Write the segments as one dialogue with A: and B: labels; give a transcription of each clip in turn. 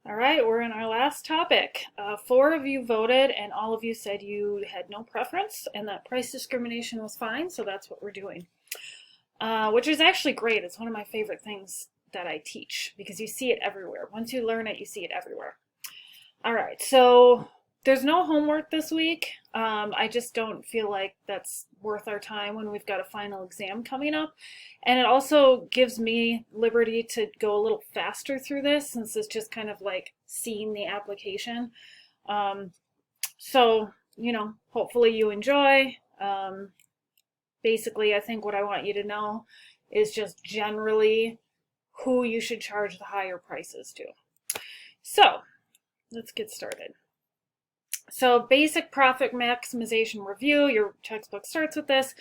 A: All right, we're in our last topic. Four of you voted, and all of you said you had no preference and that price discrimination was fine, so that's what we're doing. Which is actually great. It's one of my favorite things that I teach because you see it everywhere. Once you learn it, you see it everywhere. All right, so there's no homework this week. I just don't feel like that's worth our time when we've got a final exam coming up. And it also gives me liberty to go a little faster through this since it's just kind of like seeing the application. So, hopefully you enjoy. Basically, I think what I want you to know is just generally who you should charge the higher prices to. So, let's get started. So basic profit maximization review, your textbook starts with this.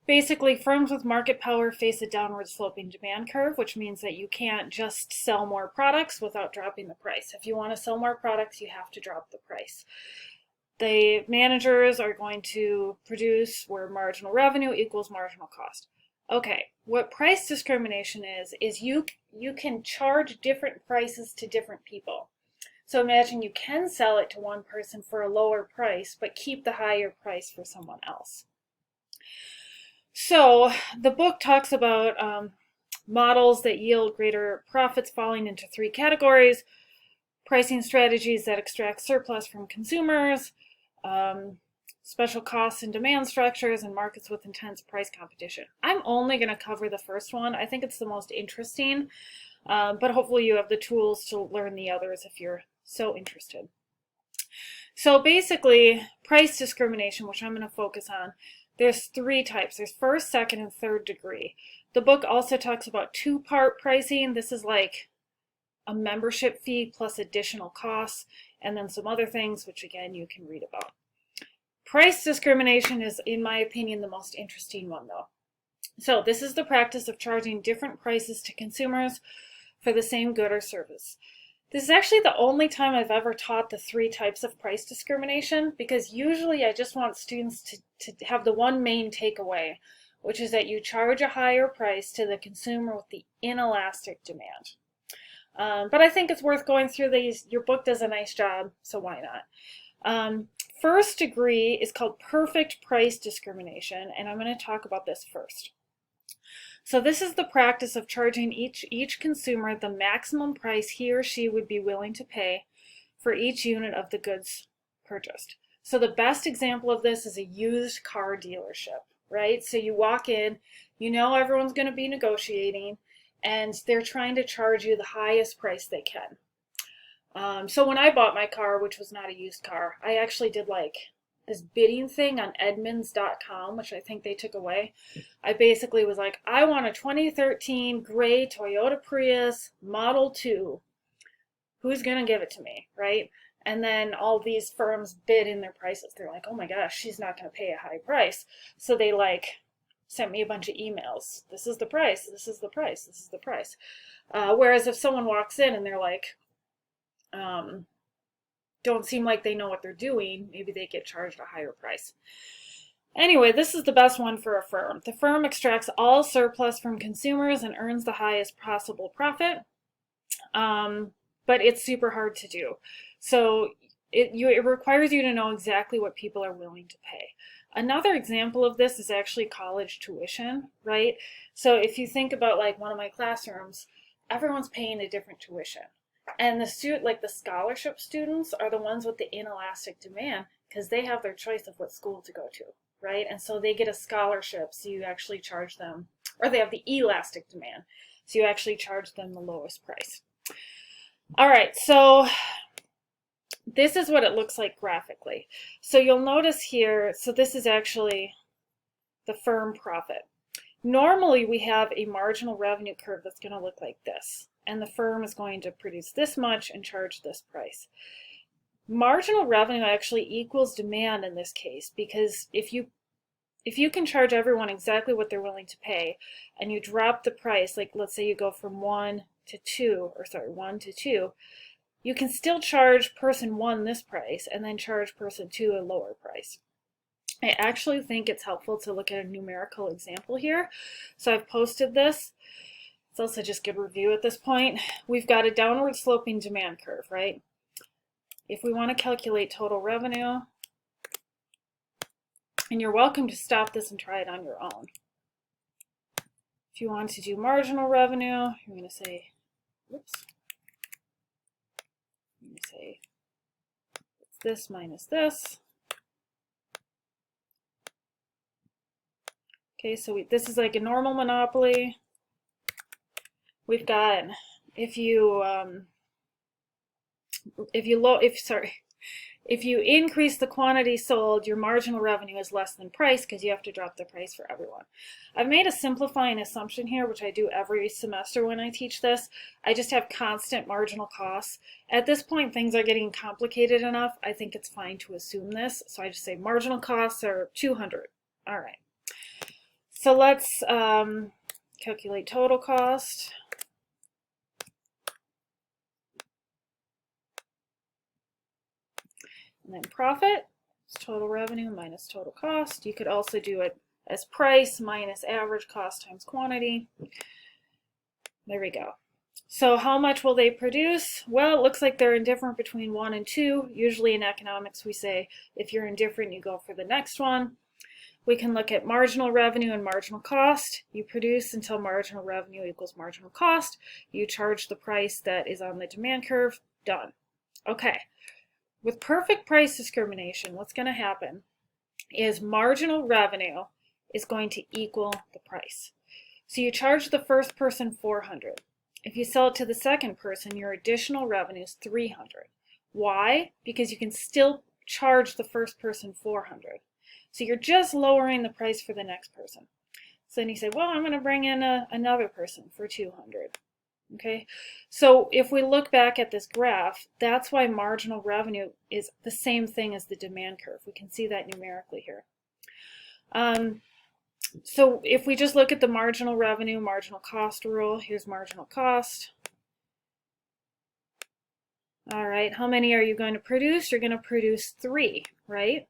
A: Basically, firms with market power face a downward sloping demand curve, which means that you can't just sell more products without dropping the price. If you want to sell more products, you have to drop the price. The managers are going to produce where marginal revenue equals marginal cost. Okay, what price discrimination is you can charge different prices to different people. So imagine you can sell it to one person for a lower price, but keep the higher price for someone else. So the book talks about models that yield greater profits falling into three categories: pricing strategies that extract surplus from consumers, special costs and demand structures, and markets with intense price competition. I'm only going to cover the first one. I think it's the most interesting, but hopefully you have the tools to learn the others if you're so interested. So basically, price discrimination, which I'm going to focus on, there's three types. There's first, second, and third degree. The book also talks about two-part pricing. This is like a membership fee plus additional costs, and then some other things, which again, you can read about. Price discrimination is, in my opinion, the most interesting one, though. So this is the practice of charging different prices to consumers for the same good or service. This is actually the only time I've ever taught the three types of price discrimination, because usually I just want students to have the one main takeaway, which is that you charge a higher price to the consumer with the inelastic demand. But I think it's worth going through these. Your book does a nice job, so why not? First degree is called perfect price discrimination, and I'm going to talk about this first. So this is the practice of charging each consumer the maximum price he or she would be willing to pay for each unit of the goods purchased. So the best example of this is a used car dealership, right? So you walk in, you know everyone's going to be negotiating, and they're trying to charge you the highest price they can. So when I bought my car, which was not a used car, I actually did like this bidding thing on Edmunds.com, which I think they took away. I basically was like, I want a 2013 gray Toyota Prius Model 2. Who's going to give it to me, right? And then all these firms bid in their prices. They're like, oh my gosh, she's not going to pay a high price. So they sent me a bunch of emails. This is the price, this is the price, this is the price. Whereas if someone walks in and they're like, don't seem like they know what they're doing, maybe they get charged a higher price. Anyway, this is the best one for a firm. The firm extracts all surplus from consumers and earns the highest possible profit, but it's super hard to do. So it requires you to know exactly what people are willing to pay. Another example of this is actually college tuition, right? So if you think about like one of my classrooms, everyone's paying a different tuition. And the scholarship students are the ones with the inelastic demand because they have their choice of what school to go to, right? And so they get a scholarship, so you actually charge them, or they have the elastic demand, so you actually charge them the lowest price. All right, so this is what it looks like graphically. So you'll notice here, so this is actually the firm profit. Normally we have a marginal revenue curve that's going to look like this, and the firm is going to produce this much and charge this price. Marginal revenue actually equals demand in this case, because if you can charge everyone exactly what they're willing to pay and you drop the price, like let's say you go from 1 to 2, you can still charge person 1 this price and then charge person 2 a lower price. I actually think it's helpful to look at a numerical example here. So I've posted this. It's also just good review at this point. We've got a downward sloping demand curve, right? If we want to calculate total revenue, and you're welcome to stop this and try it on your own. If you want to do marginal revenue, you're going to say, whoops, I'm going to say it's this minus this. Okay, so this is like a normal monopoly. We've got if you increase the quantity sold, your marginal revenue is less than price because you have to drop the price for everyone. I've made a simplifying assumption here, which I do every semester when I teach this. I just have constant marginal costs. At this point, things are getting complicated enough. I think it's fine to assume this. So I just say marginal costs are 200. All right. So let's calculate total cost. And then profit is total revenue minus total cost. You could also do it as price minus average cost times quantity. There we go. So how much will they produce? Well, it looks like they're indifferent between 1 and 2. Usually in economics we say if you're indifferent, you go for the next one. We can look at marginal revenue and marginal cost. You produce until marginal revenue equals marginal cost. You charge the price that is on the demand curve. Done. Okay. With perfect price discrimination, what's going to happen is marginal revenue is going to equal the price. So you charge the first person $400. If you sell it to the second person, your additional revenue is $300. Why? Because you can still charge the first person $400. So you're just lowering the price for the next person. So then you say, well, I'm going to bring in another person for $200. Okay, so if we look back at this graph, that's why marginal revenue is the same thing as the demand curve. We can see that numerically here. So if we just look at the marginal revenue, marginal cost rule, here's marginal cost. All right, how many are you going to produce? You're going to produce 3, right?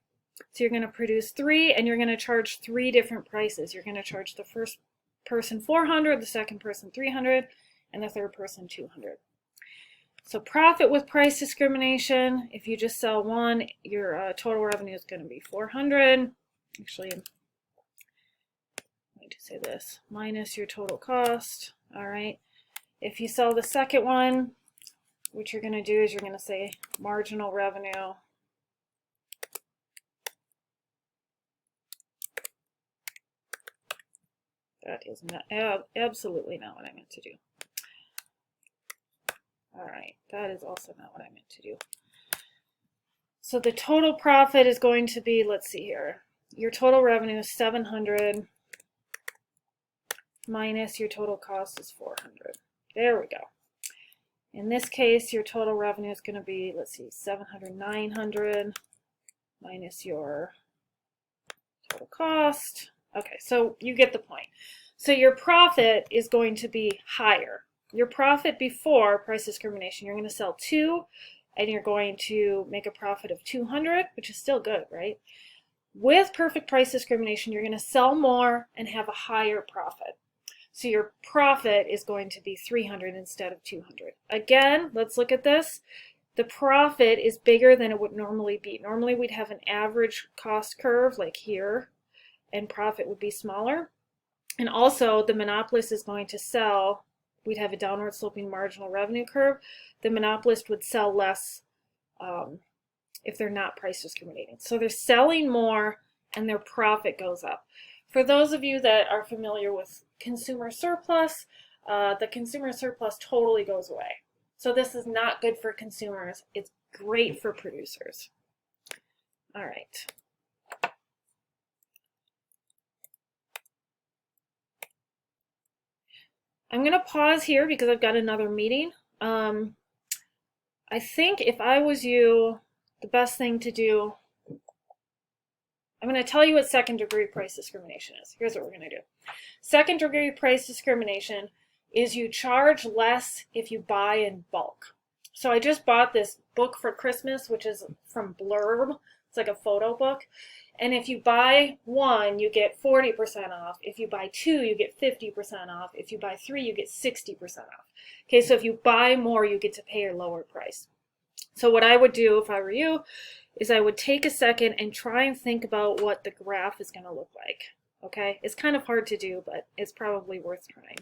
A: So you're going to produce 3 and you're going to charge 3 different prices. You're going to charge the first person $400, the second person $300, and the third person $200. So profit with price discrimination, if you just sell one, your total revenue is going to be $400. Actually, I need to say this, minus your total cost. All right. If you sell the second one, what you're going to do is you're going to say marginal revenue that is not, absolutely not what I meant to do. All right, that is also not what I meant to do. So the total profit is going to be, let's see here, your total revenue is 700 minus your total cost is 400. There we go. In this case, your total revenue is going to be, let's see, 900 minus your total cost. Okay, so you get the point. So your profit is going to be higher. Your profit before price discrimination, you're going to sell 2 and you're going to make a profit of 200, which is still good, right? With perfect price discrimination, you're going to sell more and have a higher profit. So your profit is going to be 300 instead of 200. Again, let's look at this. The profit is bigger than it would normally be. Normally we'd have an average cost curve like here, and profit would be smaller. And also the monopolist is going to sell, we'd have a downward sloping marginal revenue curve. The monopolist would sell less if they're not price discriminating. So they're selling more and their profit goes up. For those of you that are familiar with consumer surplus, the consumer surplus totally goes away. So this is not good for consumers. It's great for producers. All right. I'm going to pause here because I've got another meeting. I think if I was you, the best thing to do, I'm going to tell you what second degree price discrimination is. Here's what we're going to do. Second degree price discrimination is you charge less if you buy in bulk. So I just bought this book for Christmas, which is from Blurb. It's like a photo book. And if you buy one, you get 40% off. If you buy two, you get 50% off. If you buy three, you get 60% off. Okay, so if you buy more, you get to pay a lower price. So what I would do if I were you is I would take a second and try and think about what the graph is going to look like. Okay, it's kind of hard to do, but it's probably worth trying.